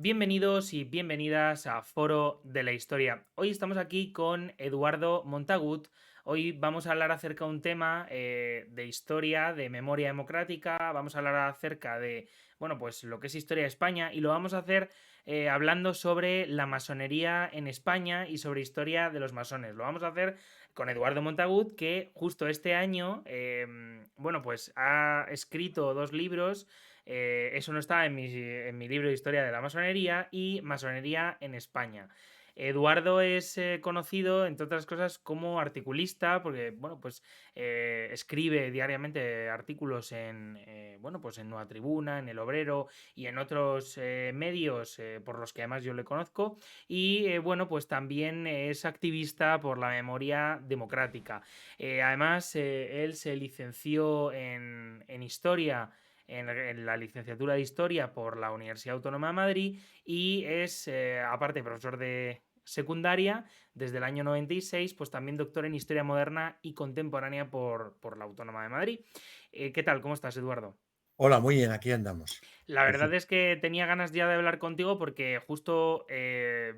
Bienvenidos y bienvenidas a Foro de la Historia. Hoy estamos aquí con Eduardo Montagut. Hoy vamos a hablar acerca de un tema de historia, de memoria democrática. Vamos a hablar acerca de, bueno, pues lo que es historia de España y lo vamos a hacer hablando sobre la masonería en España y sobre historia de los masones. Lo vamos a hacer con Eduardo Montagut, que justo este año, bueno, pues ha escrito dos libros. Eso no está en mi libro de historia de la masonería y masonería en España. Eduardo es conocido, entre otras cosas, como articulista, porque bueno, pues escribe diariamente artículos bueno, pues en Nueva Tribuna, en El Obrero y en otros medios por los que además yo le conozco. Y bueno, pues también es activista por la memoria democrática. Además, él se licenció en historia en la licenciatura de Historia por la Universidad Autónoma de Madrid y es, aparte, profesor de secundaria desde el año 96, pues también doctor en Historia Moderna y Contemporánea por la Autónoma de Madrid. ¿Qué tal? ¿Cómo estás, Eduardo? Hola, muy bien, aquí andamos. La verdad Perfecto. es que tenía ganas ya de hablar contigo porque justo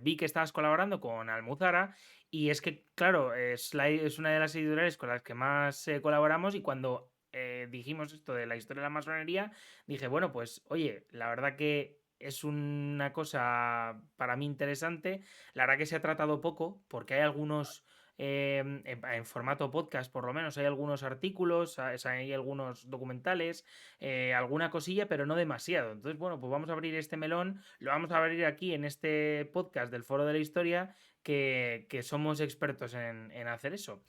vi que estabas colaborando con Almuzara y es que, claro, es una de las editoriales con las que más colaboramos y cuando dijimos esto de la historia de la masonería, dije, bueno, pues oye, la verdad que es una cosa para mí interesante, la verdad que se ha tratado poco porque hay algunos... en formato podcast, por lo menos, hay algunos artículos, hay algunos documentales, alguna cosilla, pero no demasiado. Entonces, bueno, pues vamos a abrir este melón, lo vamos a abrir aquí en este podcast del Foro de la Historia, que somos expertos en hacer eso.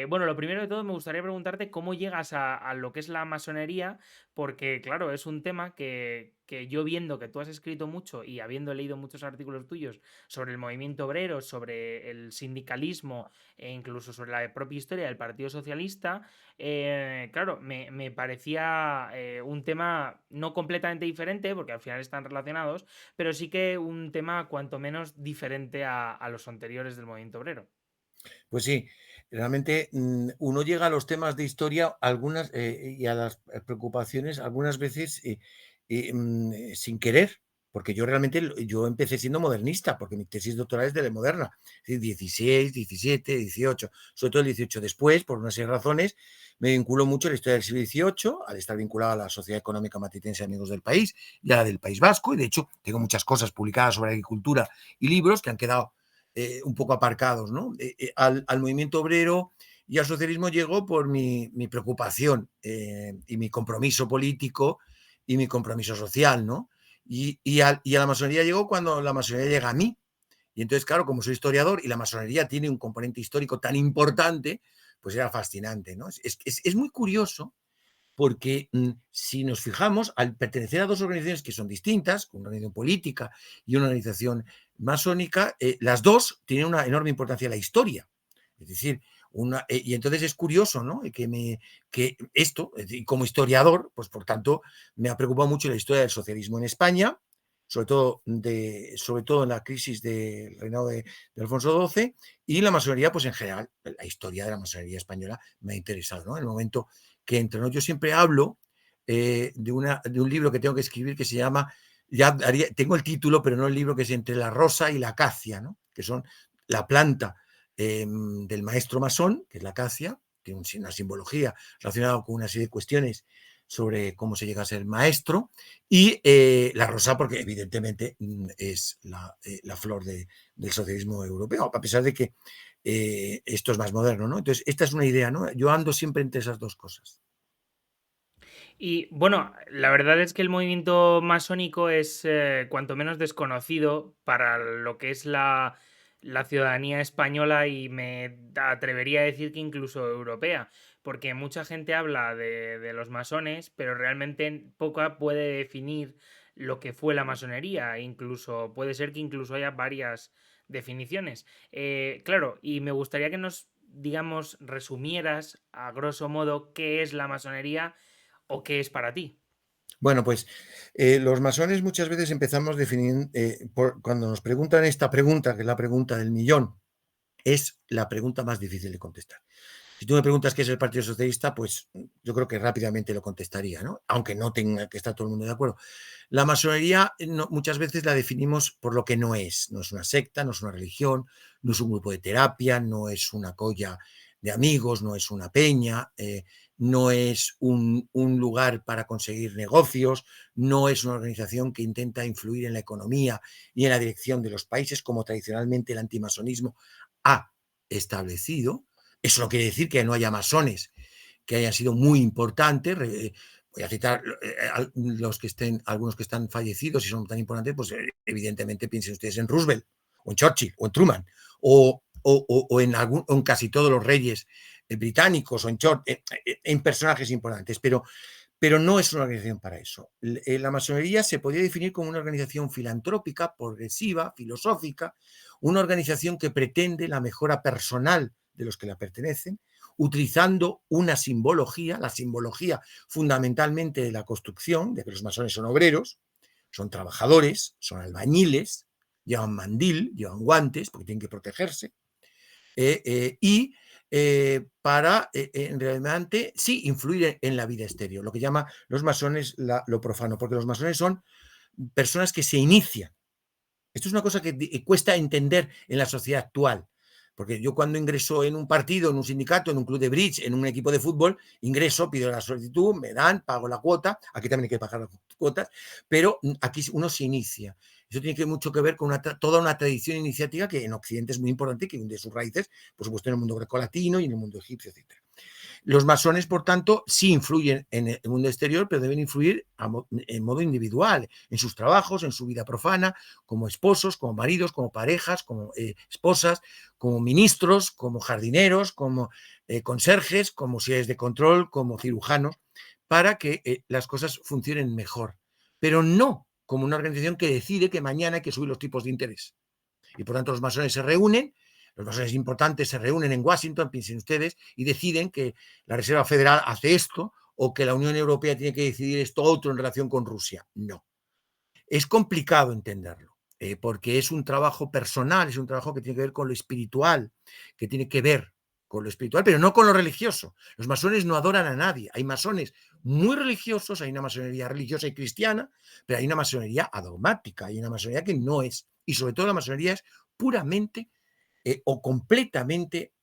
Bueno, lo primero de todo me gustaría preguntarte cómo llegas a lo que es la masonería, porque claro, es un tema que yo viendo que tú has escrito mucho y habiendo leído muchos artículos tuyos sobre el movimiento obrero, sobre el sindicalismo e incluso sobre la propia historia del Partido Socialista, claro, me parecía un tema no completamente diferente, porque al final están relacionados, pero sí que un tema cuanto menos diferente a los anteriores del movimiento obrero. Pues sí, realmente uno llega a los temas de historia algunas y a las preocupaciones algunas veces sin querer, porque yo realmente yo empecé siendo modernista, porque mi tesis doctoral es de la moderna, es decir, 16, 17, 18, sobre todo el 18. Después, por una serie de razones, me vinculo mucho a la historia del siglo XVIII, al estar vinculado a la Sociedad Económica Matritense Amigos del País y a la del País Vasco, y de hecho tengo muchas cosas publicadas sobre agricultura y libros que han quedado un poco aparcados, ¿no? Al movimiento obrero y al socialismo llegó por mi preocupación y mi compromiso político y mi compromiso social, ¿no? Y a la masonería llegó cuando la masonería llega a mí. Y entonces, claro, como soy historiador y la masonería tiene un componente histórico tan importante, pues era fascinante, ¿no? Es muy curioso porque si nos fijamos, al pertenecer a dos organizaciones que son distintas, una organización política y una organización masónica, las dos tienen una enorme importancia en la historia. Es decir, y entonces es curioso, ¿no? Que esto, como historiador, pues por tanto, me ha preocupado mucho la historia del socialismo en España, sobre todo en la crisis del reinado de Alfonso XII, y la masonería, pues en general, la historia de la masonería española me ha interesado, ¿no? En el momento que entro, ¿no? Yo siempre hablo de un libro que tengo que escribir que se llama, tengo el título, pero no el libro, que es Entre la rosa y la acacia, ¿no? Que son la planta del maestro masón, que es la acacia, tiene una simbología relacionada con una serie de cuestiones sobre cómo se llega a ser maestro, y la rosa, porque evidentemente es la flor del socialismo europeo, a pesar de que esto es más moderno, ¿no? Entonces, esta es una idea, ¿no? Yo ando siempre entre esas dos cosas. Y bueno, la verdad es que el movimiento masónico es cuanto menos desconocido para lo que es la ciudadanía española y me atrevería a decir que incluso europea, porque mucha gente habla de los masones, pero realmente poca puede definir lo que fue la masonería, incluso puede ser que incluso haya varias definiciones. Claro, y me gustaría que nos, digamos, resumieras a grosso modo qué es la masonería o qué es para ti. Bueno, pues los masones muchas veces empezamos definiendo, cuando nos preguntan esta pregunta, que es la pregunta del millón, es la pregunta más difícil de contestar. Si tú me preguntas qué es el Partido Socialista, pues yo creo que rápidamente lo contestaría, ¿no? Aunque no tenga que estar todo el mundo de acuerdo. La masonería muchas veces la definimos por lo que no es. No es una secta, no es una religión, no es un grupo de terapia, no es una colla de amigos, no es una peña, no es un lugar para conseguir negocios, no es una organización que intenta influir en la economía y en la dirección de los países como tradicionalmente el antimasonismo ha establecido. Eso no quiere decir que no haya masones que hayan sido muy importantes. Voy a citar algunos que están fallecidos y son tan importantes, pues evidentemente piensen ustedes en Roosevelt, o en Churchill, o en Truman, o en casi todos los reyes británicos, o en personajes importantes, pero no es una organización para eso. La masonería se podría definir como una organización filantrópica, progresiva, filosófica, una organización que pretende la mejora personal de los que la pertenecen, utilizando una simbología, la simbología fundamentalmente de la construcción, de que los masones son obreros, son trabajadores, son albañiles, llevan mandil, llevan guantes porque tienen que protegerse, y para realmente sí influir en la vida exterior, lo que llaman los masones lo profano, porque los masones son personas que se inician. Esto es una cosa que cuesta entender en la sociedad actual. Porque yo cuando ingreso en un partido, en un sindicato, en un club de bridge, en un equipo de fútbol, ingreso, pido la solicitud, me dan, pago la cuota, aquí también hay que pagar las cuotas, pero aquí uno se inicia. Eso tiene mucho que ver con toda una tradición iniciática que en Occidente es muy importante, que hunde sus raíces, por supuesto, en el mundo grecolatino y en el mundo egipcio, etc. Los masones, por tanto, sí influyen en el mundo exterior, pero deben influir en modo individual, en sus trabajos, en su vida profana, como esposos, como maridos, como parejas, como esposas, como ministros, como jardineros, como conserjes, como auxiliares de control, como cirujanos, para que las cosas funcionen mejor. Pero no como una organización que decide que mañana hay que subir los tipos de interés. Y por tanto los masones se reúnen, los masones importantes se reúnen en Washington, piensen ustedes, y deciden que la Reserva Federal hace esto o que la Unión Europea tiene que decidir esto otro en relación con Rusia. No. Es complicado entenderlo, porque es un trabajo personal, es un trabajo que tiene que ver con lo espiritual, que tiene que ver con lo espiritual, pero no con lo religioso. Los masones no adoran a nadie. Hay masones muy religiosos, hay una masonería religiosa y cristiana, pero hay una masonería adogmática, hay una masonería que no es, y sobre todo la masonería es puramente o completamente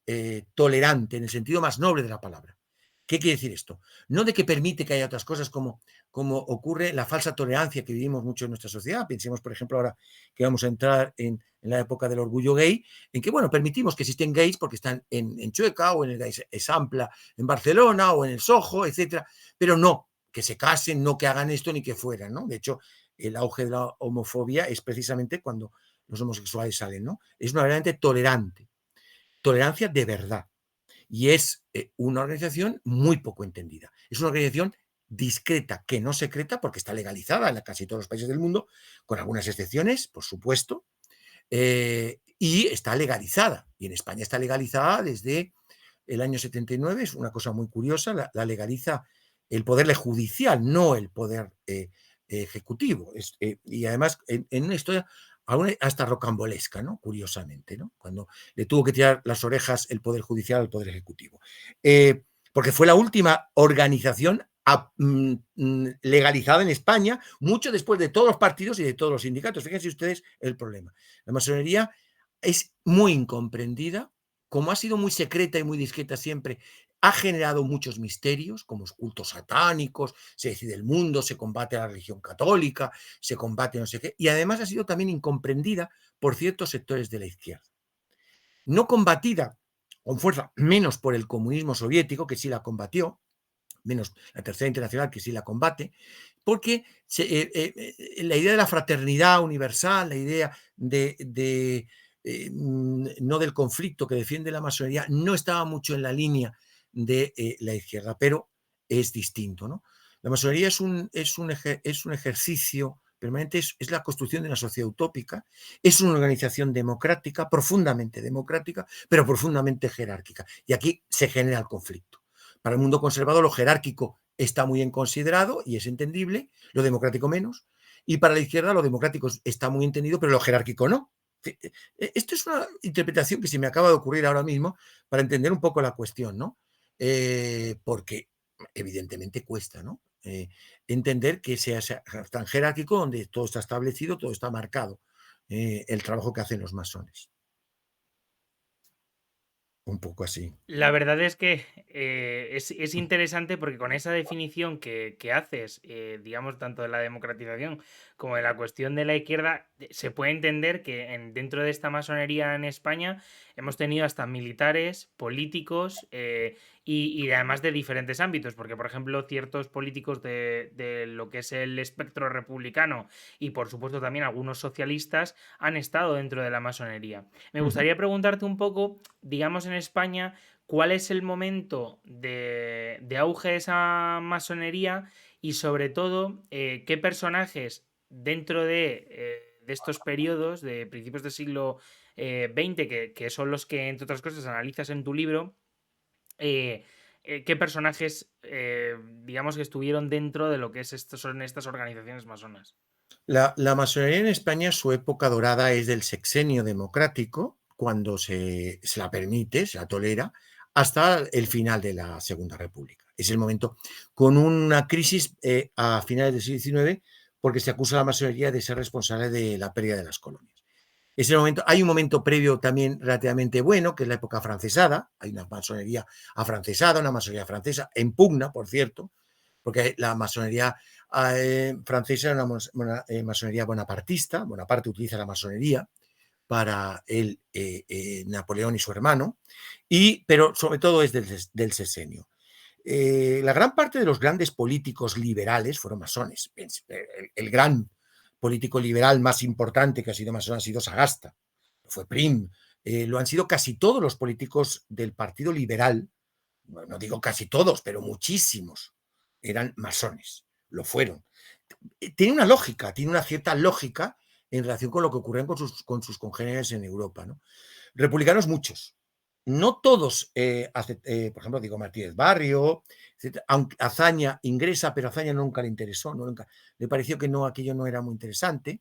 tolerante en el sentido más noble de la palabra. ¿Qué quiere decir esto? No de que permite que haya otras cosas como ocurre la falsa tolerancia que vivimos mucho en nuestra sociedad. Pensemos, por ejemplo, ahora que vamos a entrar en la época del orgullo gay, en que, bueno, permitimos que existen gays porque están en Chueca o en el Gays Esampla en Barcelona o en el Soho, etcétera, pero no que se casen, no que hagan esto ni que fueran, ¿no? De hecho, el auge de la homofobia es precisamente cuando los homosexuales salen, ¿no? Es una verdaderamente tolerante, tolerancia de verdad. Y es una organización muy poco entendida. Es una organización discreta, que no secreta, porque está legalizada en casi todos los países del mundo, con algunas excepciones, por supuesto, y está legalizada. Y en España está legalizada desde el año 79, es una cosa muy curiosa, la legaliza el poder judicial, no el poder ejecutivo. Y además, en una historia hasta rocambolesca, ¿no? Curiosamente, ¿no? Cuando le tuvo que tirar las orejas el poder judicial al poder ejecutivo. Porque fue la última organización legalizada en España, mucho después de todos los partidos y de todos los sindicatos. Fíjense ustedes el problema. La masonería es muy incomprendida, como ha sido muy secreta y muy discreta siempre, ha generado muchos misterios, como los cultos satánicos, se decide el mundo, se combate a la religión católica, se combate no sé qué, y además ha sido también incomprendida por ciertos sectores de la izquierda. No combatida con fuerza, menos por el comunismo soviético, que sí la combatió, menos la Tercera Internacional, que sí la combate, porque la idea de la fraternidad universal, la idea no del conflicto que defiende la masonería, no estaba mucho en la línea de la izquierda, pero es distinto, ¿no? La masonería es un ejercicio permanente, es la construcción de una sociedad utópica, es una organización democrática, profundamente democrática, pero profundamente jerárquica. Y aquí se genera el conflicto. Para el mundo conservador lo jerárquico está muy bien considerado y es entendible, lo democrático menos, y para la izquierda lo democrático está muy entendido, pero lo jerárquico no. Esto es una interpretación que se me acaba de ocurrir ahora mismo para entender un poco la cuestión, ¿no? porque evidentemente cuesta, ¿no? Entender que sea tan jerárquico donde todo está establecido, todo está marcado, el trabajo que hacen los masones. Un poco así. La verdad es que es interesante porque con esa definición que haces, digamos, tanto de la democratización como de la cuestión de la izquierda, se puede entender que dentro de esta masonería en España hemos tenido hasta militares, políticos y además de diferentes ámbitos, porque por ejemplo ciertos políticos de lo que es el espectro republicano y por supuesto también algunos socialistas han estado dentro de la masonería. Me Ujú. gustaría preguntarte un poco, digamos, en España, ¿cuál es el momento de auge de esa masonería y sobre todo qué personajes dentro de estos periodos de principios del siglo XX, que son los que, entre otras cosas, analizas en tu libro, eh, qué personajes, digamos, que estuvieron dentro de lo que son estas organizaciones masonas? La masonería en España, su época dorada es del sexenio democrático, cuando se la permite, se la tolera, hasta el final de la Segunda República. Es el momento, con una crisis a finales del siglo XIX, porque se acusa a la masonería de ser responsable de la pérdida de las colonias. Es el momento, hay un momento previo también relativamente bueno, que es la época francesada. Hay una masonería afrancesada, una masonería francesa, en pugna, por cierto, porque la masonería francesa era una masonería bonapartista. Bonaparte utiliza la masonería para Napoleón y su hermano, pero sobre todo es del sexenio. La gran parte de los grandes políticos liberales fueron masones. El gran político liberal más importante que ha sido masón ha sido Sagasta, fue Prim, lo han sido casi todos los políticos del Partido Liberal, no digo casi todos, pero muchísimos eran masones, lo fueron. Tiene una lógica, tiene una cierta lógica en relación con lo que ocurre con sus congéneres en Europa, ¿no? Republicanos muchos, no todos, por ejemplo, digo Martínez Barrio, aunque Azaña ingresa, pero Azaña nunca le interesó, nunca, le pareció que no, aquello no era muy interesante.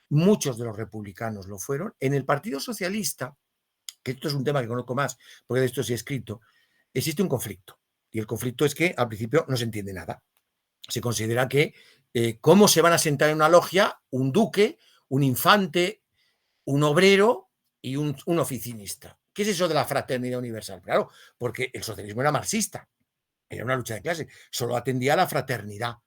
Muchos de los republicanos lo fueron. En el Partido Socialista, que esto es un tema que conozco más, porque de esto sí he escrito, existe un conflicto. Y el conflicto es que al principio no se entiende nada. Se considera que cómo se van a sentar en una logia un duque, un infante, un obrero y un oficinista. ¿Qué es eso de la fraternidad universal? Claro, porque el socialismo era marxista, era una lucha de clase, solo atendía a la fraternidad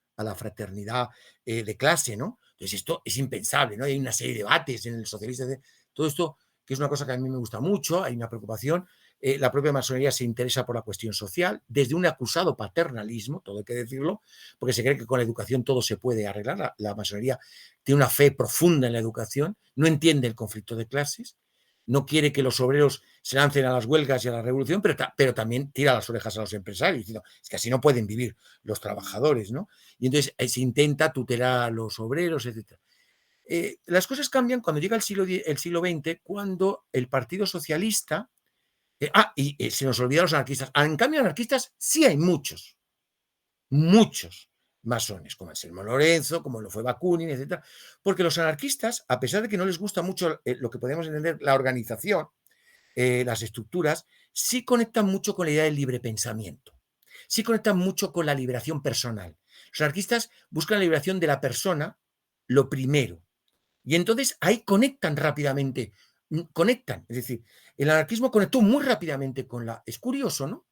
de clase, ¿no? Entonces esto es impensable, ¿no? Hay una serie de debates en el socialista, todo esto, que es una cosa que a mí me gusta mucho, hay una preocupación. La propia masonería se interesa por la cuestión social, desde un acusado paternalismo, todo hay que decirlo, porque se cree que con la educación todo se puede arreglar. La masonería tiene una fe profunda en la educación, no entiende el conflicto de clases, no quiere que los obreros se lancen a las huelgas y a la revolución, pero también tira las orejas a los empresarios, diciendo, es que así no pueden vivir los trabajadores, ¿no? Y entonces se intenta tutelar a los obreros, etc. Las cosas cambian cuando llega el siglo XX, cuando el Partido Socialista... se nos olvidan los anarquistas. En cambio, anarquistas sí hay muchos, muchos masones, como Anselmo Lorenzo, como lo fue Bakunin, etc. Porque los anarquistas, a pesar de que no les gusta mucho lo que podemos entender, la organización, las estructuras, sí conectan mucho con la idea del libre pensamiento, sí conectan mucho con la liberación personal. Los anarquistas buscan la liberación de la persona, lo primero, y entonces ahí conectan rápidamente, conectan, es decir, el anarquismo conectó muy rápidamente con la... Es curioso, ¿no?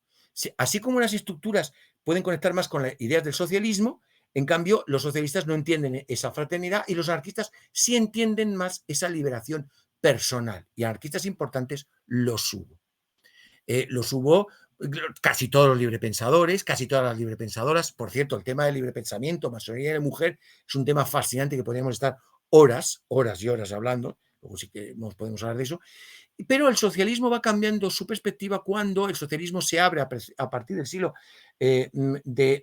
Así como las estructuras pueden conectar más con las ideas del socialismo, en cambio los socialistas no entienden esa fraternidad y los anarquistas sí entienden más esa liberación personal. Y anarquistas importantes los hubo. Los hubo casi todos los librepensadores, casi todas las librepensadoras. Por cierto, el tema del librepensamiento, masonería de mujer, es un tema fascinante que podríamos estar horas, horas y horas hablando. Luego sí que nos podemos hablar de eso. Pero el socialismo va cambiando su perspectiva cuando el socialismo se abre a partir del siglo,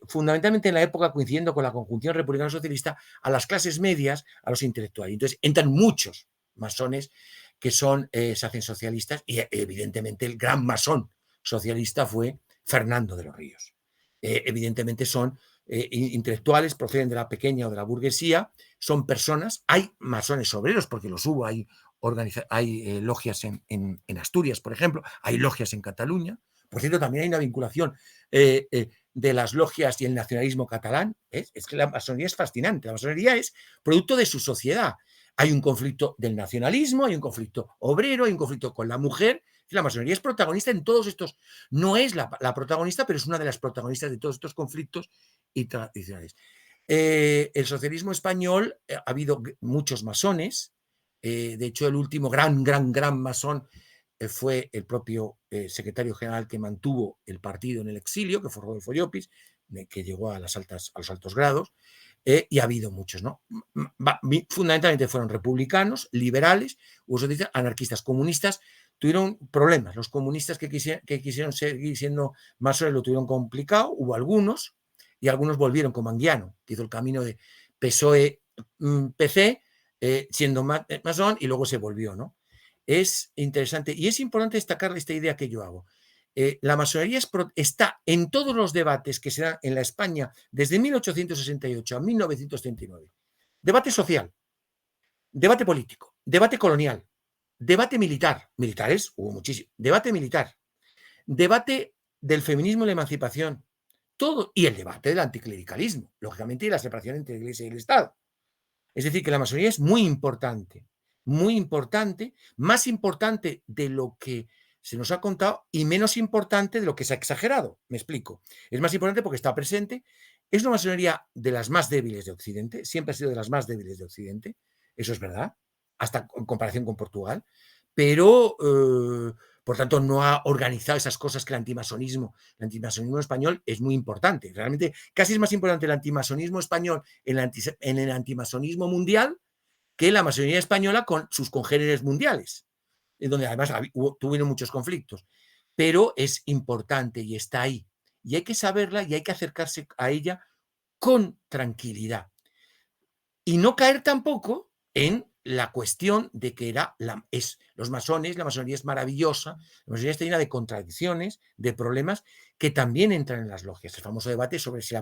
fundamentalmente en la época coincidiendo con la conjunción republicano-socialista, a las clases medias, a los intelectuales. Entonces entran muchos masones que se hacen socialistas y evidentemente el gran masón socialista fue Fernando de los Ríos. Evidentemente son intelectuales, proceden de la pequeña o de la burguesía, son personas, hay masones obreros porque los hubo, hay logias en Asturias, por ejemplo, hay logias en Cataluña, Por cierto, también hay una vinculación de las logias y el nacionalismo catalán. Es que la masonería es fascinante. La masonería es producto de su sociedad. Hay un conflicto del nacionalismo, hay un conflicto obrero, hay un conflicto con la mujer. La masonería es protagonista en todos estos. No es la protagonista, pero es una de las protagonistas de todos estos conflictos y tradicionales. El socialismo español, ha habido muchos masones. De hecho, el último gran masón fue el propio secretario general que mantuvo el partido en el exilio, que fue Rodolfo Llopis, que llegó a los altos grados, y ha habido muchos, ¿no? Fundamentalmente fueron republicanos, liberales, anarquistas, comunistas, tuvieron problemas. Los comunistas que quisieron seguir siendo masones lo tuvieron complicado, hubo algunos, y algunos volvieron, como Anguiano, que hizo el camino de PSOE-PC, siendo masón, y luego se volvió, ¿no? Es interesante y es importante destacar esta idea que yo hago. La masonería está en todos los debates que se dan en la España desde 1868 a 1939. Debate social, debate político, debate colonial, debate militar. Militares hubo muchísimo. Debate militar, debate del feminismo y la emancipación, todo, y el debate del anticlericalismo, lógicamente, y la separación entre la Iglesia y el Estado. Es decir, que la masonería es muy importante, más importante de lo que se nos ha contado y menos importante de lo que se ha exagerado. Me explico. Es más importante porque está presente. Es una masonería de las más débiles de Occidente, siempre ha sido de las más débiles de Occidente, eso es verdad, hasta en comparación con Portugal, pero por tanto no ha organizado esas cosas que el antimasonismo. El antimasonismo español es muy importante. Realmente casi es más importante el antimasonismo español en el antimasonismo mundial que la masonería española con sus congéneres mundiales, en donde además tuvieron muchos conflictos. Pero es importante y está ahí. Y hay que saberla y hay que acercarse a ella con tranquilidad. Y no caer tampoco en la cuestión de que los masones, la masonería es maravillosa, la masonería está llena de contradicciones, de problemas que también entran en las logias. El famoso debate sobre si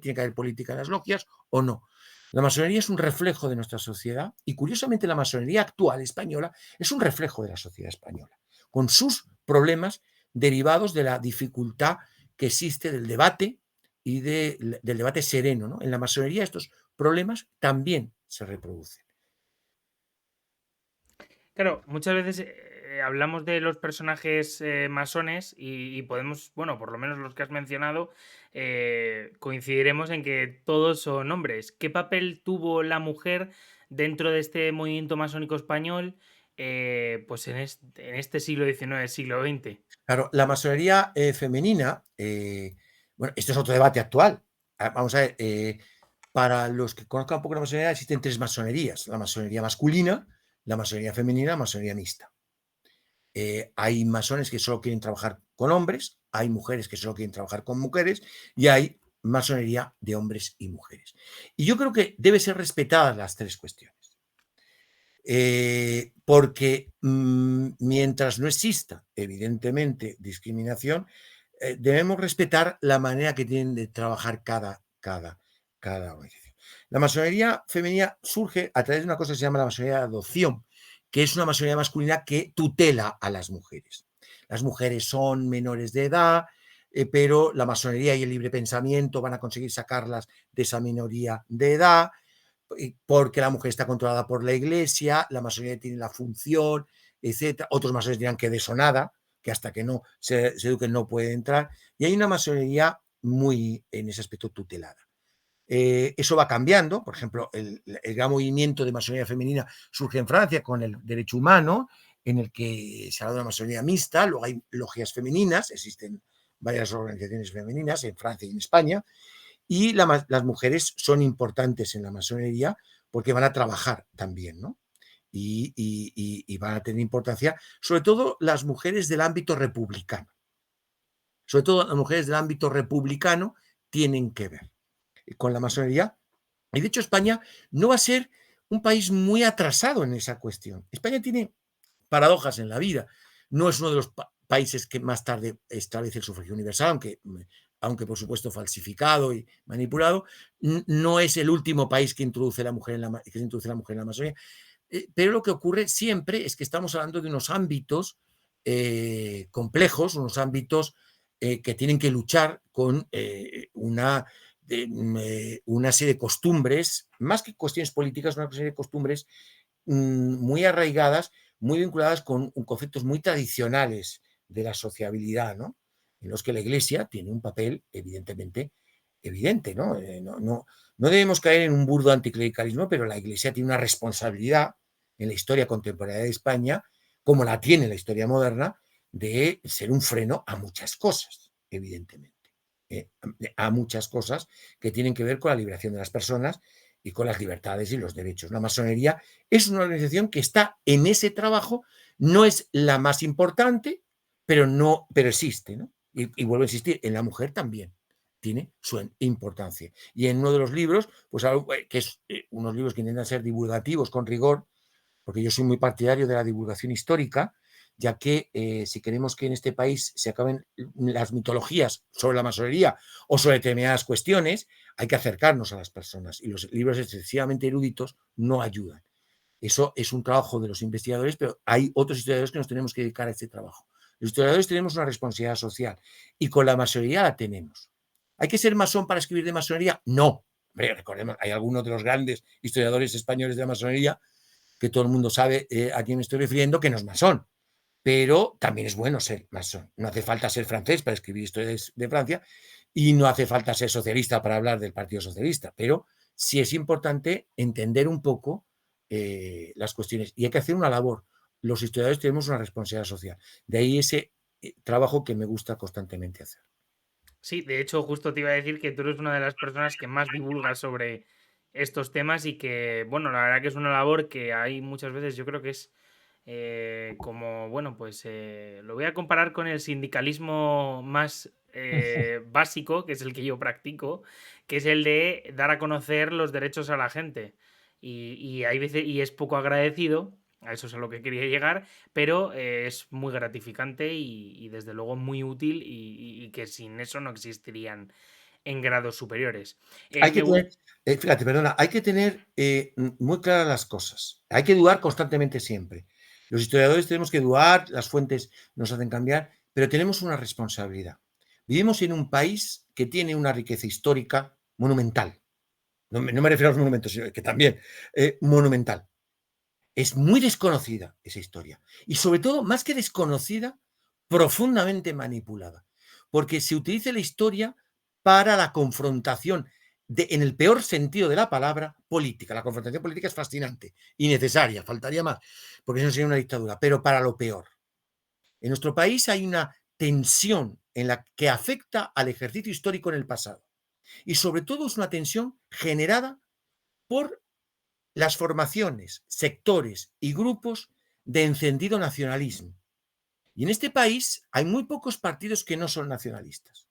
tiene que haber política en las logias o no. La masonería es un reflejo de nuestra sociedad y curiosamente la masonería actual española es un reflejo de la sociedad española, con sus problemas derivados de la dificultad que existe del debate y del debate sereno, ¿no? En la masonería estos problemas también se reproducen. Claro, muchas veces hablamos de los personajes masones y podemos, bueno, por lo menos los que has mencionado, coincidiremos en que todos son hombres. ¿Qué papel tuvo la mujer dentro de este movimiento masónico español, pues en este siglo XIX, siglo XX? Claro, la masonería femenina, bueno, esto es otro debate actual. Vamos a ver, para los que conozcan un poco la masonería, existen tres masonerías: la masonería masculina, la masonería femenina, la masonería mixta. Hay masones que solo quieren trabajar con hombres, hay mujeres que solo quieren trabajar con mujeres y hay masonería de hombres y mujeres. Y yo creo que debe ser respetadas las tres cuestiones. Porque mientras no exista, evidentemente, discriminación, debemos respetar la manera que tienen de trabajar cada organización. La masonería femenina surge a través de una cosa que se llama la masonería de adopción, que es una masonería masculina que tutela a las mujeres. Las mujeres son menores de edad, pero la masonería y el libre pensamiento van a conseguir sacarlas de esa minoría de edad, porque la mujer está controlada por la iglesia, la masonería tiene la función, etc. Otros masones dirán que de eso nada, que hasta que no se eduquen no puede entrar. Y hay una masonería muy, en ese aspecto, tutelada. Eso va cambiando. Por ejemplo, el gran movimiento de masonería femenina surge en Francia con el derecho humano, en el que se habla de una masonería mixta. Luego hay logias femeninas, existen varias organizaciones femeninas en Francia y en España. Y las mujeres son importantes en la masonería porque van a trabajar también, ¿no? Y van a tener importancia, sobre todo las mujeres del ámbito republicano. Sobre todo las mujeres del ámbito republicano tienen que ver con la masonería. Y de hecho España no va a ser un país muy atrasado en esa cuestión. España tiene paradojas en la vida. No es uno de los países que más tarde establece el sufragio universal, aunque por supuesto falsificado y manipulado. No es el último país que introduce la mujer en la masonería. Pero lo que ocurre siempre es que estamos hablando de unos ámbitos complejos, unos ámbitos que tienen que luchar con una serie de costumbres, más que cuestiones políticas, una serie de costumbres muy arraigadas, muy vinculadas con conceptos muy tradicionales de la sociabilidad, ¿no? En los que la Iglesia tiene un papel evidentemente evidente, ¿no? No debemos caer en un burdo anticlericalismo, pero la Iglesia tiene una responsabilidad en la historia contemporánea de España, como la tiene la historia moderna, de ser un freno a muchas cosas, evidentemente. A muchas cosas que tienen que ver con la liberación de las personas y con las libertades y los derechos. La masonería es una organización que está en ese trabajo, no es la más importante, pero existe, ¿no? Y vuelvo a insistir, en la mujer también tiene su importancia. Y en uno de los libros, pues algo que es unos libros que intentan ser divulgativos con rigor, porque yo soy muy partidario de la divulgación histórica, ya que si queremos que en este país se acaben las mitologías sobre la masonería o sobre determinadas cuestiones, hay que acercarnos a las personas y los libros excesivamente eruditos no ayudan. Eso es un trabajo de los investigadores, pero hay otros historiadores que nos tenemos que dedicar a este trabajo. Los historiadores tenemos una responsabilidad social y con la masonería la tenemos. ¿Hay que ser masón para escribir de masonería? No. Hombre, recordemos, hay algunos de los grandes historiadores españoles de la masonería que todo el mundo sabe a quién me estoy refiriendo, que no es masón. Pero también es bueno ser masón. No hace falta ser francés para escribir historias de Francia y no hace falta ser socialista para hablar del Partido Socialista, pero sí es importante entender un poco las cuestiones y hay que hacer una labor. Los historiadores tenemos una responsabilidad social. De ahí ese trabajo que me gusta constantemente hacer. Sí, de hecho, justo te iba a decir que tú eres una de las personas que más divulga sobre estos temas y que, bueno, la verdad que es una labor que hay muchas veces, yo creo que es como, bueno, pues lo voy a comparar con el sindicalismo más básico, que es el que yo practico, que es el de dar a conocer los derechos a la gente. Y hay veces, y es poco agradecido, a eso es a lo que quería llegar, pero es muy gratificante y desde luego muy útil y que sin eso no existirían en grados superiores. Hay que Me gu- tener, fíjate, perdona, hay que tener muy claras las cosas. Hay que dudar constantemente siempre. Los historiadores tenemos que dudar, las fuentes nos hacen cambiar, pero tenemos una responsabilidad. Vivimos en un país que tiene una riqueza histórica monumental. No me refiero a los monumentos, sino que también monumental. Es muy desconocida esa historia. Y sobre todo, más que desconocida, profundamente manipulada. Porque se utiliza la historia para la confrontación, en el peor sentido de la palabra, política. La confrontación política es fascinante y necesaria, faltaría más, porque eso sería una dictadura, pero para lo peor. En nuestro país hay una tensión en la que afecta al ejercicio histórico en el pasado. Y sobre todo es una tensión generada por las formaciones, sectores y grupos de encendido nacionalismo. Y en este país hay muy pocos partidos que no son nacionalistas,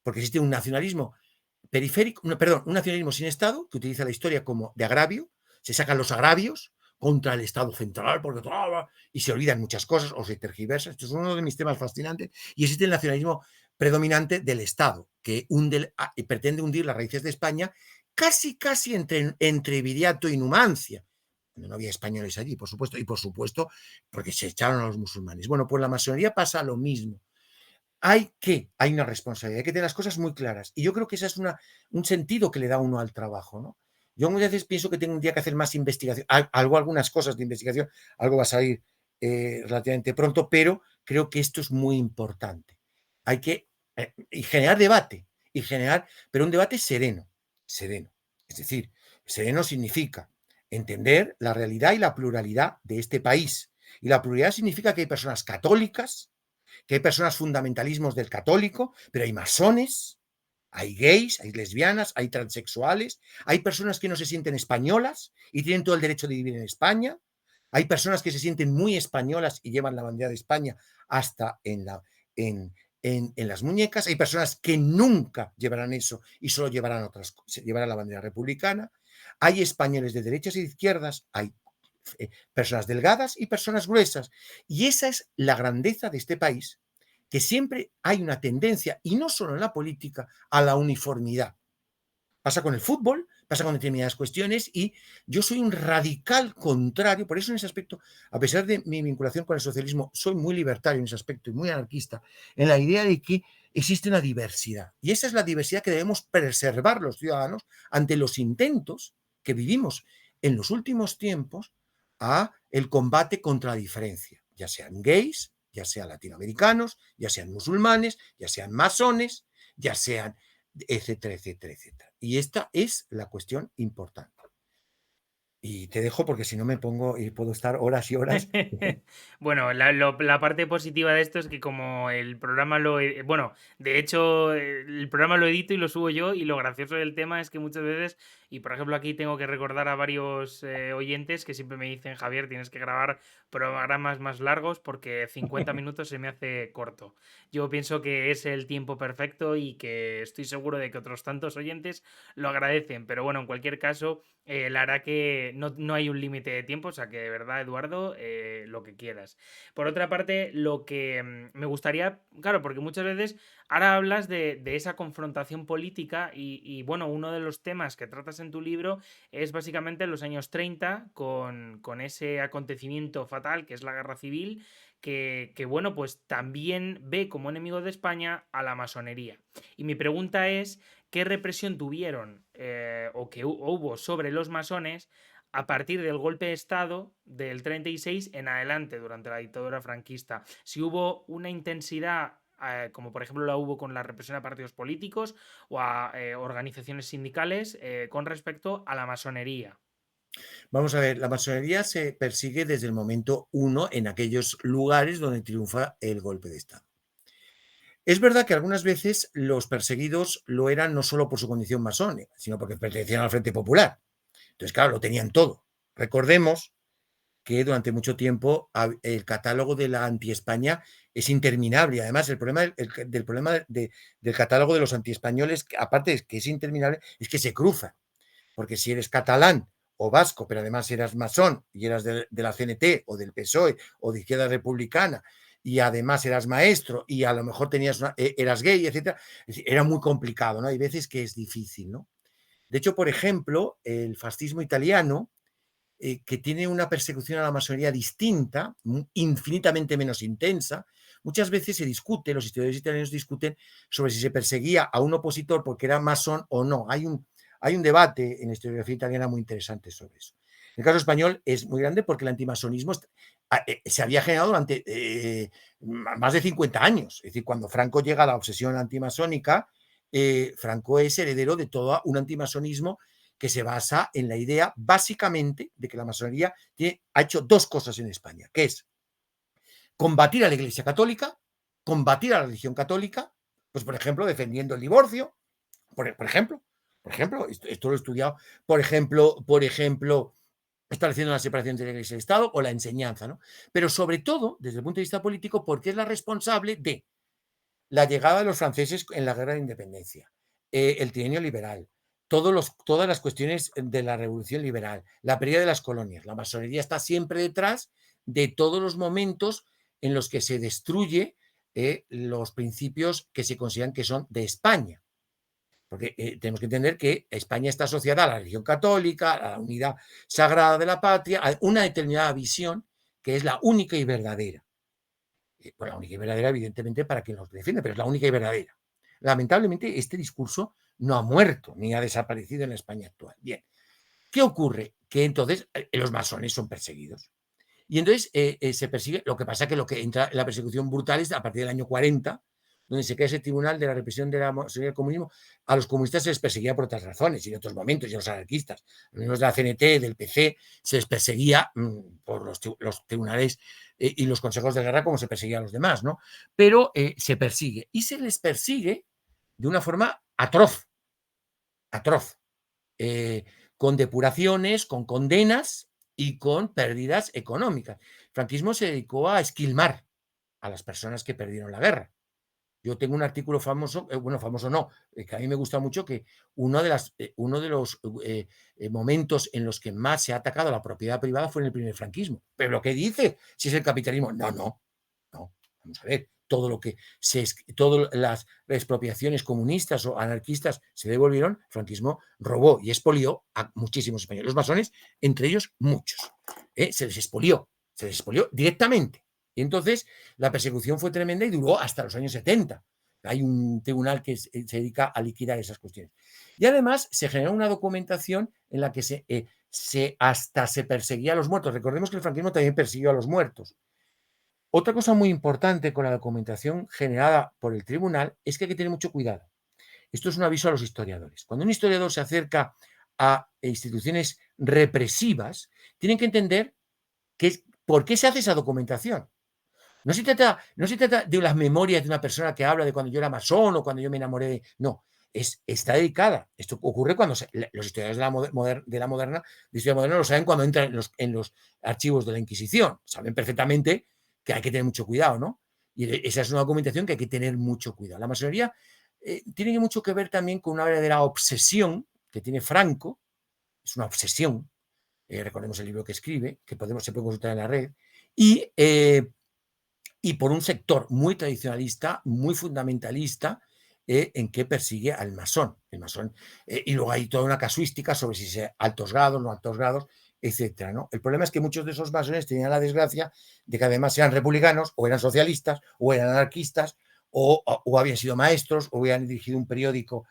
porque existe un nacionalismo periférico, perdón, un nacionalismo sin Estado que utiliza la historia como de agravio, se sacan los agravios contra el Estado central porque y se olvidan muchas cosas o se tergiversa. Esto es uno de mis temas fascinantes. Y existe el nacionalismo predominante del Estado, que pretende hundir las raíces de España casi entre Viriato y Numancia, cuando no había españoles allí, por supuesto, y por supuesto porque se echaron a los musulmanes. Bueno, pues la masonería pasa lo mismo. Hay una responsabilidad, hay que tener las cosas muy claras. Y yo creo que ese es un sentido que le da uno al trabajo, ¿no? Yo muchas veces pienso que tendría que hacer más investigación, algunas cosas de investigación, algo va a salir relativamente pronto, pero creo que esto es muy importante. Hay que y generar debate, pero un debate sereno, sereno. Es decir, sereno significa entender la realidad y la pluralidad de este país. Y la pluralidad significa que hay personas católicas, que hay personas fundamentalismos del católico, pero hay masones, hay gays, hay lesbianas, hay transexuales, hay personas que no se sienten españolas y tienen todo el derecho de vivir en España, hay personas que se sienten muy españolas y llevan la bandera de España hasta en las muñecas, hay personas que nunca llevarán eso y solo llevarán la bandera republicana, hay españoles de derechas y de izquierdas, hay personas delgadas y personas gruesas. Y esa es la grandeza de este país, que siempre hay una tendencia, y no solo en la política, a la uniformidad. Pasa con el fútbol, pasa con determinadas cuestiones, y yo soy un radical contrario, por eso en ese aspecto, a pesar de mi vinculación con el socialismo, soy muy libertario en ese aspecto y muy anarquista, en la idea de que existe una diversidad. Y esa es la diversidad que debemos preservar los ciudadanos ante los intentos que vivimos en los últimos tiempos a el combate contra la diferencia, ya sean gays, ya sean latinoamericanos, ya sean musulmanes, ya sean masones, ya sean etcétera, etcétera, etcétera. Y esta es la cuestión importante. Y te dejo porque si no me pongo y puedo estar horas y horas. Bueno, la parte positiva de esto es que como el programa bueno, de hecho, el programa lo edito y lo subo yo, y lo gracioso del tema es que muchas veces, y por ejemplo aquí tengo que recordar a varios oyentes que siempre me dicen: Javier, tienes que grabar programas más largos porque 50 minutos se me hace corto. Yo pienso que es el tiempo perfecto y que estoy seguro de que otros tantos oyentes lo agradecen, pero bueno, en cualquier caso, la hará que no hay un límite de tiempo, o sea que de verdad, Eduardo, lo que quieras. Por otra parte, lo que me gustaría, claro, porque muchas veces ahora hablas de esa confrontación política y, bueno, uno de los temas que tratas en tu libro es básicamente los años 30 con ese acontecimiento fatal que es la guerra civil. Bueno, pues también ve como enemigo de España a la masonería. Y mi pregunta es: ¿qué represión tuvieron o que hubo sobre los masones a partir del golpe de Estado del 36 en adelante durante la dictadura franquista? Si hubo una intensidad, como por ejemplo la hubo con la represión a partidos políticos o a organizaciones sindicales, con respecto a la masonería. Vamos a ver, la masonería se persigue desde el momento uno en aquellos lugares donde triunfa el golpe de Estado. Es verdad que algunas veces los perseguidos lo eran no solo por su condición masónica, sino porque pertenecían al Frente Popular. Entonces, claro, lo tenían todo. Recordemos que durante mucho tiempo el catálogo de la anti-España es interminable. Y además, el problema del problema del catálogo de los anti-españoles, aparte de que es interminable, es que se cruza. Porque si eres catalán o vasco, pero además eras masón y eras de la CNT o del PSOE o de Izquierda Republicana, y además eras maestro y a lo mejor eras gay, etcétera, era muy complicado, ¿no? Hay veces que es difícil, ¿no? De hecho, por ejemplo, el fascismo italiano, que tiene una persecución a la masonería distinta, infinitamente menos intensa. Muchas veces se discute, los historiadores italianos discuten sobre si se perseguía a un opositor porque era masón o no. Hay un debate en la historiografía italiana muy interesante sobre eso. En el caso español es muy grande porque el antimasonismo se había generado durante más de 50 años. Es decir, cuando Franco llega a la obsesión antimasónica, Franco es heredero de todo un antimasonismo que se basa en la idea básicamente de que la masonería ha hecho dos cosas en España, que es combatir a la Iglesia Católica, combatir a la religión católica, pues por ejemplo defendiendo el divorcio, por ejemplo, esto lo he estudiado, por ejemplo, estableciendo la separación de la Iglesia y el Estado o la enseñanza, ¿no? Pero sobre todo, desde el punto de vista político, porque es la responsable de la llegada de los franceses en la guerra de independencia, el trienio liberal, todas las cuestiones de la revolución liberal, la pérdida de las colonias. La masonería está siempre detrás de todos los momentos en los que se destruye los principios que se consideran que son de España. Porque tenemos que entender que España está asociada a la religión católica, a la unidad sagrada de la patria, a una determinada visión que es la única y verdadera. Pues la única y verdadera, evidentemente, para quien los defiende, pero es la única y verdadera. Lamentablemente, este discurso no ha muerto ni ha desaparecido en la España actual. Bien, ¿qué ocurre? Que entonces los masones son perseguidos. Y entonces se persigue, lo que pasa es que lo que entra en la persecución brutal es a partir del año 40, donde se crea ese tribunal de la represión de la masonería del comunismo. A los comunistas se les perseguía por otras razones y en otros momentos, y a los anarquistas, a los miembros de la CNT, del PC, se les perseguía por los tribunales y los consejos de guerra como se perseguía a los demás, ¿no? Pero se persigue y se les persigue de una forma atroz, atroz, eh, con depuraciones, con condenas y con pérdidas económicas. El franquismo se dedicó a esquilmar a las personas que perdieron la guerra. Yo tengo un artículo famoso, bueno, famoso no, que a mí me gusta mucho, que uno de los momentos en los que más se ha atacado a la propiedad privada fue en el primer franquismo. Pero lo que dice, si es el capitalismo, no, vamos a ver, todo lo que todas las expropiaciones comunistas o anarquistas se devolvieron, el franquismo robó y expolió a muchísimos españoles. Los masones, entre ellos muchos, se les expolió directamente. Y entonces la persecución fue tremenda y duró hasta los años 70. Hay un tribunal que se dedica a liquidar esas cuestiones. Y además se generó una documentación en la que hasta se perseguía a los muertos. Recordemos que el franquismo también persiguió a los muertos. Otra cosa muy importante con la documentación generada por el tribunal es que hay que tener mucho cuidado. Esto es un aviso a los historiadores. Cuando un historiador se acerca a instituciones represivas, tienen que entender por qué se hace esa documentación. No se trata de las memorias de una persona que habla de cuando yo era masón o cuando yo me enamoré de... No, está dedicada. Esto ocurre cuando los historiadores de la historia moderna lo saben cuando entran en los archivos de la Inquisición. Saben perfectamente que hay que tener mucho cuidado, ¿no? Y esa es una documentación que hay que tener mucho cuidado. La masonería tiene mucho que ver también con una verdadera obsesión que tiene Franco. Es una obsesión. Recordemos el libro que escribe, que se puede consultar en la red. Y por un sector muy tradicionalista, muy fundamentalista, en que persigue al masón. El masón y luego hay toda una casuística sobre si es altos grados, no altos grados, etcétera, ¿no? El problema es que muchos de esos masones tenían la desgracia de que además eran republicanos, o eran socialistas, o eran anarquistas, o habían sido maestros, o habían dirigido un periódico.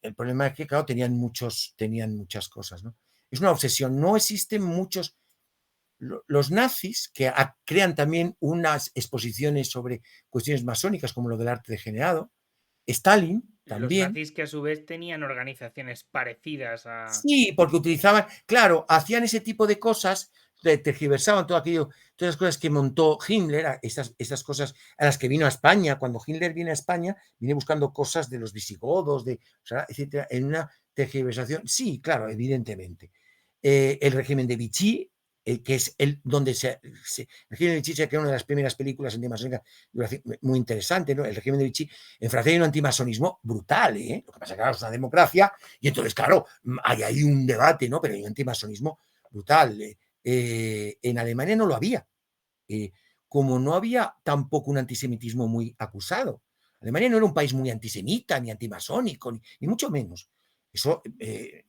El problema es que, claro, tenían muchas cosas, ¿no? Es una obsesión. No existen muchos... Los nazis, que crean también unas exposiciones sobre cuestiones masónicas, como lo del arte degenerado. Stalin Los también. nazis que a su vez tenían organizaciones parecidas a... Sí, porque utilizaban, claro, hacían ese tipo de cosas, tergiversaban todo aquello, todas las cosas que montó Himmler, estas cosas a las que vino a España. Cuando Hitler viene a España, viene buscando cosas de los visigodos, etcétera, en una tergiversación. Sí, claro, evidentemente. El régimen de Vichy, que es donde el régimen de Vichy se creó una de las primeras películas antimasónicas muy interesante, ¿no? El régimen de Vichy, en Francia hay un antimasonismo brutal, ¿eh? Lo que pasa es que claro, es una democracia y entonces, claro, hay ahí un debate, ¿no? Pero hay un antimasonismo brutal. En Alemania no lo había. Como no había tampoco un antisemitismo muy acusado. Alemania no era un país muy antisemita, ni antimasónico, ni mucho menos. Eso,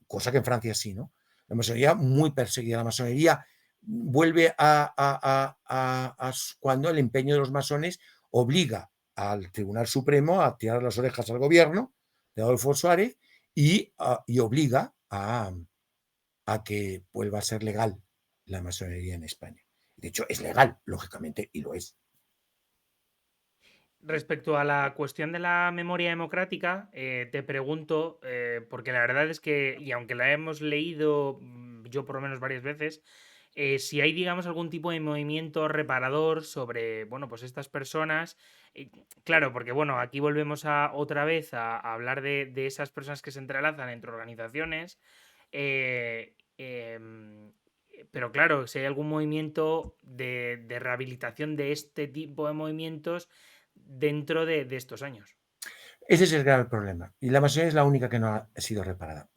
cosa que en Francia sí, ¿no? La masonería muy perseguida. La masonería vuelve cuando el empeño de los masones obliga al Tribunal Supremo a tirar las orejas al gobierno de Adolfo Suárez y obliga a que vuelva a ser legal la masonería en España. De hecho, es legal, lógicamente, y lo es. Respecto a la cuestión de la memoria democrática, te pregunto, porque la verdad es que, y aunque la hemos leído yo por lo menos varias veces, si hay, digamos, algún tipo de movimiento reparador sobre, bueno, pues estas personas, claro, porque, bueno, aquí volvemos otra vez a hablar de esas personas que se entrelazan entre organizaciones, pero claro, si hay algún movimiento de rehabilitación de este tipo de movimientos dentro de estos años. Ese es el grave problema. Y la masonería es la única que no ha sido reparada.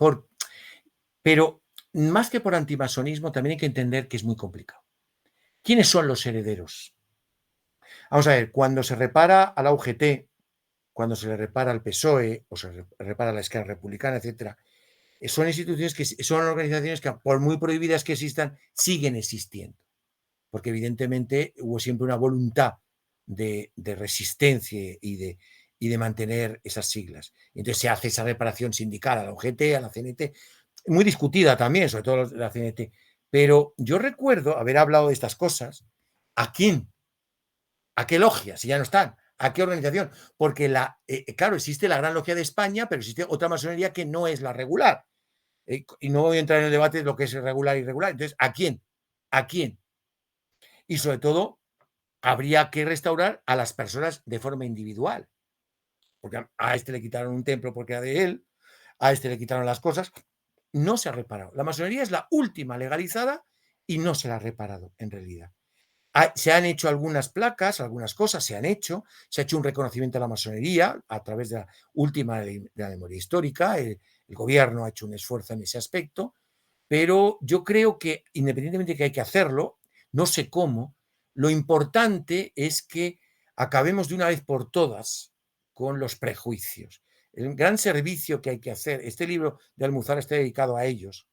Pero más que por antimasonismo, también hay que entender que es muy complicado. ¿Quiénes son los herederos? Vamos a ver, cuando se repara a la UGT, cuando se le repara al PSOE o se repara a la Esquerra Republicana, etcétera, son instituciones que son organizaciones que, por muy prohibidas que existan, siguen existiendo. Porque evidentemente hubo siempre una voluntad de resistencia y de mantener esas siglas. Entonces se hace esa reparación sindical a la UGT, a la CNT, muy discutida también, sobre todo la CNT. Pero yo recuerdo haber hablado de estas cosas. ¿A quién? ¿A qué logia? Si ya no están. ¿A qué organización? Porque, claro, existe la Gran Logia de España, pero existe otra masonería que no es la regular. Y no voy a entrar en el debate de lo que es regular y irregular. Entonces, ¿a quién? ¿A quién? Y sobre todo, habría que restaurar a las personas de forma individual. Porque a este le quitaron un templo porque era de él, a este le quitaron las cosas. No se ha reparado. La masonería es la última legalizada y no se la ha reparado en realidad. Se han hecho algunas placas, algunas cosas se han hecho, se ha hecho un reconocimiento a la masonería a través de la última de la memoria histórica, el gobierno ha hecho un esfuerzo en ese aspecto, pero yo creo que independientemente de que hay que hacerlo, no sé cómo, lo importante es que acabemos de una vez por todas con los prejuicios. El gran servicio que hay que hacer, este libro de Almuzara está dedicado a ellos.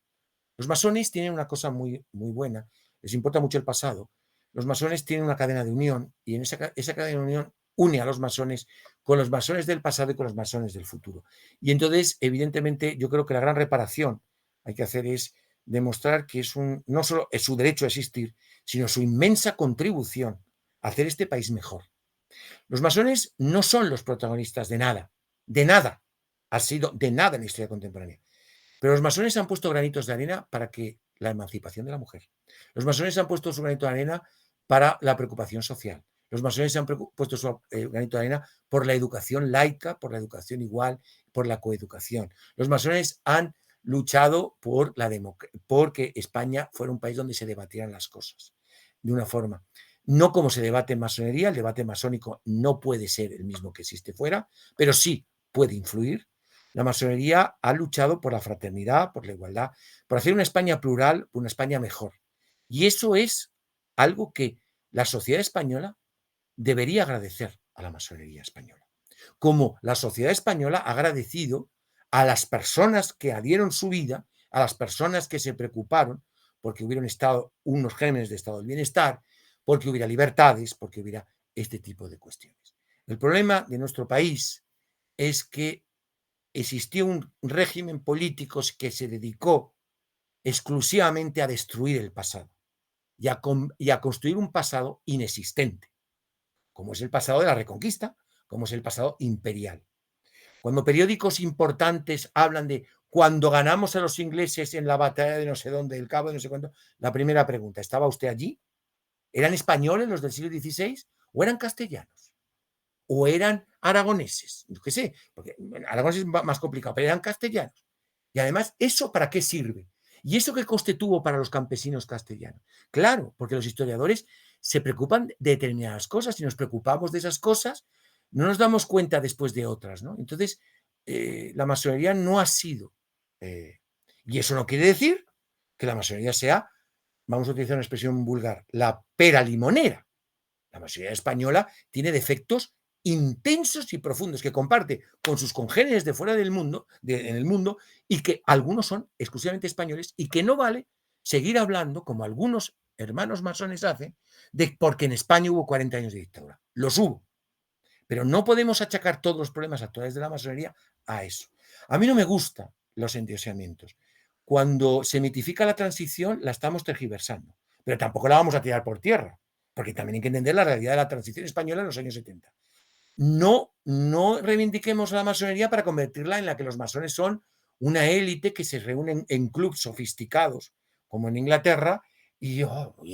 Los masones tienen una cosa muy, muy buena, les importa mucho el pasado. Los masones tienen una cadena de unión y en esa cadena de unión une a los masones con los masones del pasado y con los masones del futuro. Y entonces, evidentemente, yo creo que la gran reparación hay que hacer es demostrar que no solo es su derecho a existir, sino su inmensa contribución a hacer este país mejor. Los masones no son los protagonistas de nada, ha sido de nada en la historia contemporánea. Pero los masones han puesto granitos de arena para que la emancipación de la mujer. Los masones han puesto su granito de arena para la preocupación social. Los masones han puesto su granito de arena por la educación laica, por la educación igual, por la coeducación. Los masones han luchado por porque España fuera un país donde se debatieran las cosas de una forma. No como se debate en masonería, el debate masónico no puede ser el mismo que existe fuera, pero sí puede influir. La masonería ha luchado por la fraternidad, por la igualdad, por hacer una España plural, una España mejor. Y eso es algo que la sociedad española debería agradecer a la masonería española. Como la sociedad española ha agradecido a las personas que dieron su vida, a las personas que se preocuparon porque hubiera unos gérmenes de estado del bienestar, porque hubiera libertades, porque hubiera este tipo de cuestiones. El problema de nuestro país es que existió un régimen político que se dedicó exclusivamente a destruir el pasado y a construir un pasado inexistente, como es el pasado de la Reconquista, como es el pasado imperial. Cuando periódicos importantes hablan de cuando ganamos a los ingleses en la batalla de no sé dónde, el Cabo de no sé cuánto, la primera pregunta, ¿estaba usted allí? ¿Eran españoles los del siglo XVI o eran castellanos? ¿O eran aragoneses? Yo qué sé, porque Aragón es más complicado, pero eran castellanos. Y además, ¿eso para qué sirve? ¿Y eso qué coste tuvo para los campesinos castellanos? Claro, porque los historiadores se preocupan de determinadas cosas y nos preocupamos de esas cosas, no nos damos cuenta después de otras, ¿no? Entonces, la masonería no ha sido, y eso no quiere decir que la masonería sea, vamos a utilizar una expresión vulgar, la pera limonera. La masonería española tiene defectos intensos y profundos que comparte con sus congéneres de fuera del mundo, en el mundo, y que algunos son exclusivamente españoles y que no vale seguir hablando, como algunos hermanos masones hacen, de porque en España hubo 40 años de dictadura. Los hubo. Pero no podemos achacar todos los problemas actuales de la masonería a eso. A mí no me gustan los endiosamientos. Cuando se mitifica la transición, la estamos tergiversando, pero tampoco la vamos a tirar por tierra, porque también hay que entender la realidad de la transición española en los años 70. No reivindiquemos a la masonería para convertirla en la que los masones son una élite que se reúnen en clubs sofisticados, como en Inglaterra, y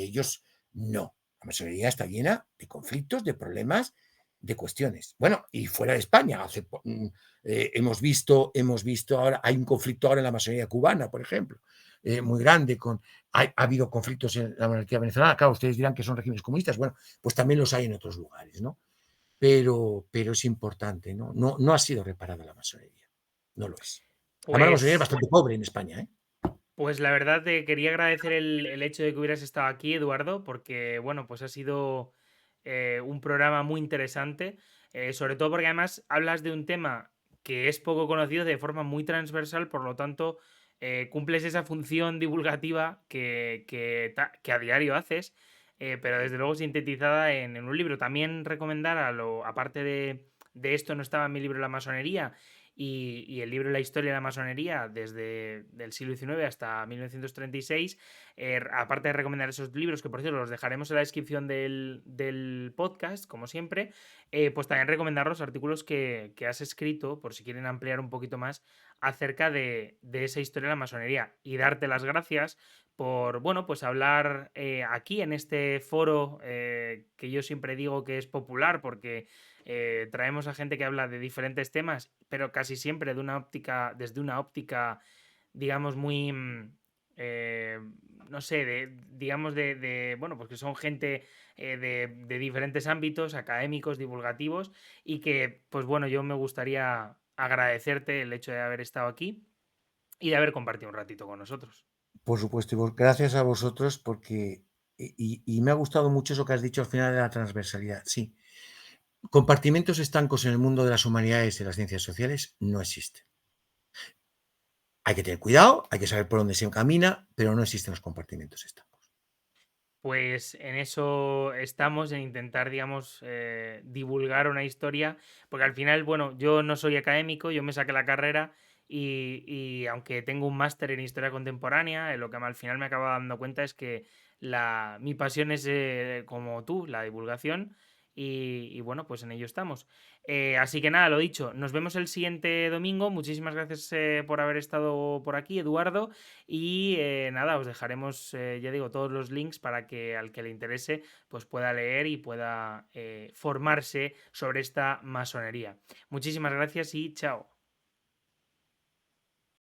ellos no. La masonería está llena de conflictos, de problemas, de cuestiones. Bueno, y fuera de España, hemos visto ahora, hay un conflicto ahora en la masonería cubana, por ejemplo, muy grande, ha habido conflictos en la monarquía venezolana. Claro, ustedes dirán que son regímenes comunistas, bueno, pues también los hay en otros lugares, ¿no? Pero es importante, ¿no? No ha sido reparada la masonería, no lo es. Además, la masonería es Pues, bastante pobre en España, ¿eh? pues la verdad te quería agradecer el hecho de que hubieras estado aquí, Eduardo, porque bueno, pues ha sido un programa muy interesante, sobre todo porque además hablas de un tema que es poco conocido de forma muy transversal, por lo tanto cumples esa función divulgativa que a diario haces, pero desde luego sintetizada en un libro. También recomendar, aparte de esto no estaba en mi libro La masonería, y el libro La historia de la masonería desde el siglo XIX hasta 1936, aparte de recomendar esos libros, que por cierto los dejaremos en la descripción del podcast, como siempre, pues también recomendar los artículos que has escrito, por si quieren ampliar un poquito más acerca de esa historia de la masonería. Y darte las gracias por, bueno, pues hablar aquí en este foro que yo siempre digo que es popular porque traemos a gente que habla de diferentes temas, pero casi siempre desde una óptica, digamos, muy, eh, no sé, digamos, bueno, pues que son gente de diferentes ámbitos, académicos, divulgativos, y que, pues bueno, yo me gustaría agradecerte el hecho de haber estado aquí y de haber compartido un ratito con nosotros. Por supuesto, y gracias a vosotros porque, y me ha gustado mucho eso que has dicho al final de la transversalidad. Sí, Compartimentos estancos en el mundo de las humanidades y las ciencias sociales no existen. Hay que tener cuidado, hay que saber por dónde se camina, pero no existen los compartimentos estancos. Pues en eso estamos, en intentar, digamos, divulgar una historia, porque al final, bueno, yo no soy académico, yo me saqué la carrera y aunque tengo un máster en historia contemporánea, lo que al final me acaba dando cuenta es que mi pasión es como tú, la divulgación, y bueno, pues en ello estamos. Así que nada, lo dicho, nos vemos el siguiente domingo. Muchísimas gracias por haber estado por aquí, Eduardo. Y nada, os dejaremos, ya digo, todos los links para que al que le interese pues pueda leer y pueda formarse sobre esta masonería. Muchísimas gracias y chao.